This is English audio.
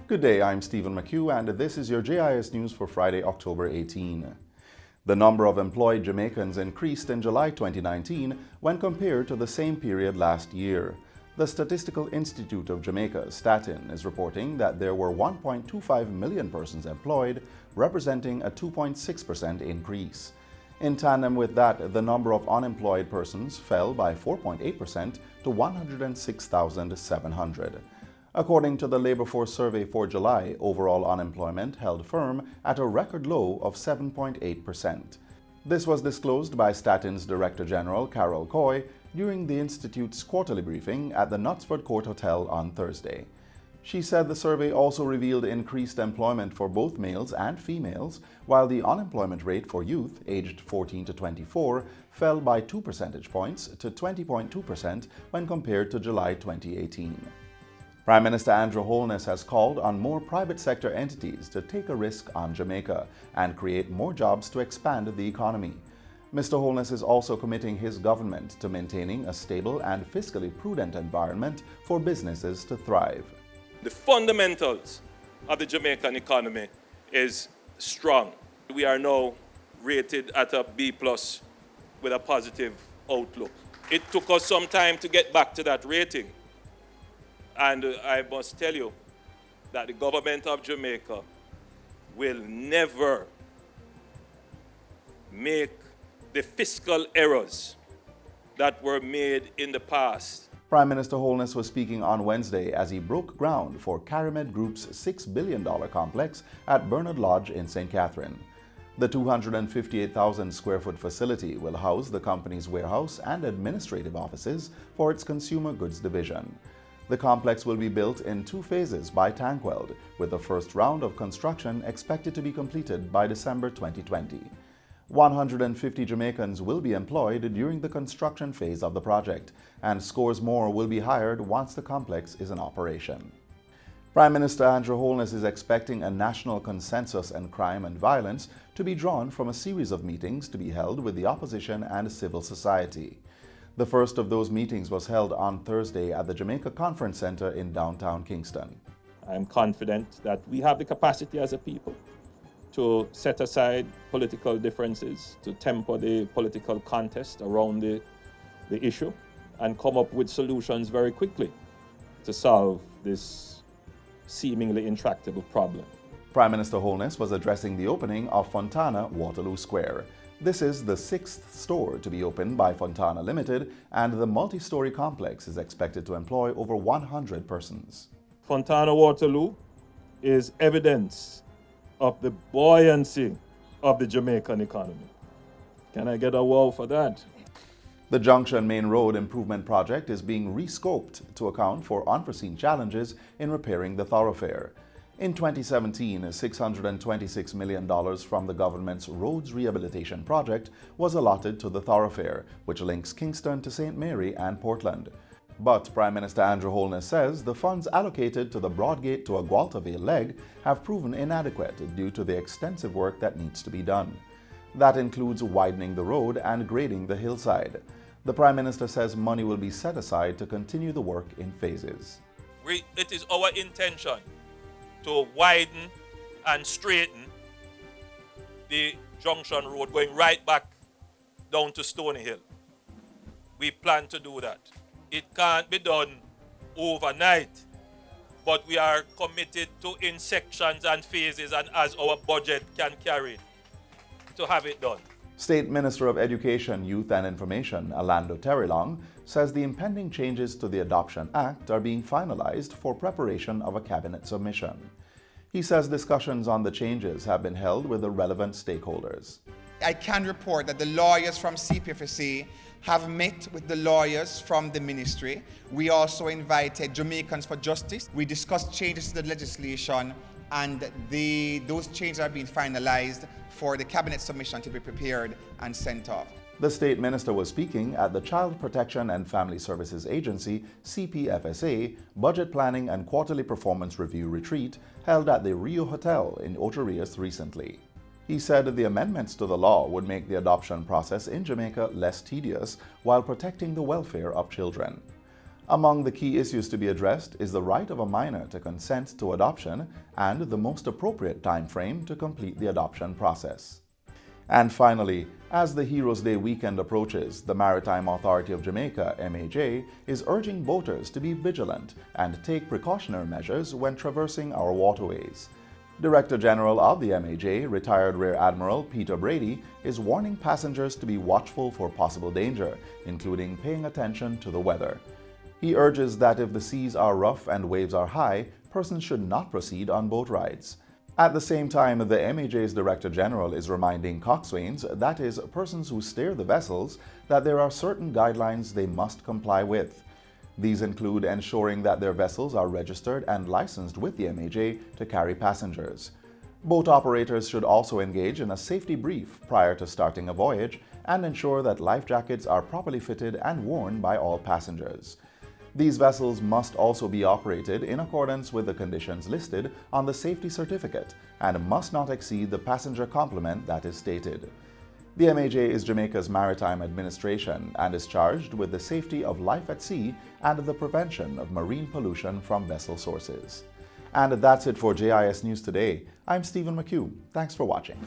Good day, I'm Stephen McHugh and this is your JIS news for Friday, October 18. The number of employed Jamaicans increased in July 2019 when compared to the same period last year. The Statistical Institute of Jamaica, Statin, is reporting that there were 1.25 million persons employed, representing a 2.6% increase. In tandem with that, the number of unemployed persons fell by 4.8% to 106,700. According to the Labor Force Survey for July, overall unemployment held firm at a record low of 7.8%. This was disclosed by Statin's Director General, Carol Coy, during the Institute's quarterly briefing at the Knutsford Court Hotel on Thursday. She said the survey also revealed increased employment for both males and females, while the unemployment rate for youth aged 14 to 24 fell by 2 percentage points to 20.2% when compared to July 2018. Prime Minister Andrew Holness has called on more private sector entities to take a risk on Jamaica and create more jobs to expand the economy. Mr. Holness is also committing his government to maintaining a stable and fiscally prudent environment for businesses to thrive. The fundamentals of the Jamaican economy is strong. We are now rated at a B+ with a positive outlook. It took us some time to get back to that rating. And I must tell you that the government of Jamaica will never make the fiscal errors that were made in the past. Prime Minister Holness was speaking on Wednesday as he broke ground for Carimed Group's $6 billion complex at Bernard Lodge in St. Catherine. The 258,000 square foot facility will house the company's warehouse and administrative offices for its consumer goods division. The complex will be built in 2 phases by Tankweld, with the first round of construction expected to be completed by December 2020. 150 Jamaicans will be employed during the construction phase of the project, and scores more will be hired once the complex is in operation. Prime Minister Andrew Holness is expecting a national consensus on crime and violence to be drawn from a series of meetings to be held with the opposition and civil society. The first of those meetings was held on Thursday at the Jamaica Conference Center in downtown Kingston. I'm confident that we have the capacity as a people to set aside political differences, to temper the political contest around the issue, and come up with solutions very quickly to solve this seemingly intractable problem. Prime Minister Holness was addressing the opening of Fontana Waterloo Square. This is the 6th store to be opened by Fontana Limited, and the multi-story complex is expected to employ over 100 persons. Fontana Waterloo is evidence of the buoyancy of the Jamaican economy. Can I get a wow for that? The Junction Main Road Improvement Project is being rescoped to account for unforeseen challenges in repairing the thoroughfare. In 2017, $626 million from the government's Roads Rehabilitation Project was allotted to the thoroughfare, which links Kingston to St. Mary and Portland. But Prime Minister Andrew Holness says the funds allocated to the Broadgate to Agualtaville leg have proven inadequate due to the extensive work that needs to be done. That includes widening the road and grading the hillside. The Prime Minister says money will be set aside to continue the work in phases. It is our intention to widen and straighten the Junction Road going right back down to Stony Hill. We plan to do that. It can't be done overnight, but we are committed to in sections and phases and as our budget can carry to have it done. State Minister of Education, Youth and Information, Orlando Terrelong, says the impending changes to the Adoption Act are being finalized for preparation of a cabinet submission. He says discussions on the changes have been held with the relevant stakeholders. I can report that the lawyers from CPFSA have met with the lawyers from the ministry. We also invited Jamaicans for Justice. We discussed changes to the legislation, and those changes are being finalized for the cabinet submission to be prepared and sent off. The State Minister was speaking at the Child Protection and Family Services Agency, CPFSA, Budget Planning and Quarterly Performance Review Retreat held at the Rio Hotel in Ocho Rios recently. He said the amendments to the law would make the adoption process in Jamaica less tedious while protecting the welfare of children. Among the key issues to be addressed is the right of a minor to consent to adoption and the most appropriate time frame to complete the adoption process. And finally, as the Heroes Day weekend approaches, the Maritime Authority of Jamaica, MAJ, is urging boaters to be vigilant and take precautionary measures when traversing our waterways. Director General of the MAJ, retired Rear Admiral Peter Brady, is warning passengers to be watchful for possible danger, including paying attention to the weather. He urges that if the seas are rough and waves are high, persons should not proceed on boat rides. At the same time, the MAJ's Director General is reminding coxswains, that is, persons who steer the vessels, that there are certain guidelines they must comply with. These include ensuring that their vessels are registered and licensed with the MAJ to carry passengers. Boat operators should also engage in a safety brief prior to starting a voyage and ensure that life jackets are properly fitted and worn by all passengers. These vessels must also be operated in accordance with the conditions listed on the safety certificate and must not exceed the passenger complement that is stated. The MAJ is Jamaica's maritime administration and is charged with the safety of life at sea and the prevention of marine pollution from vessel sources. And that's it for JIS News Today. I'm Stephen McHugh. Thanks for watching.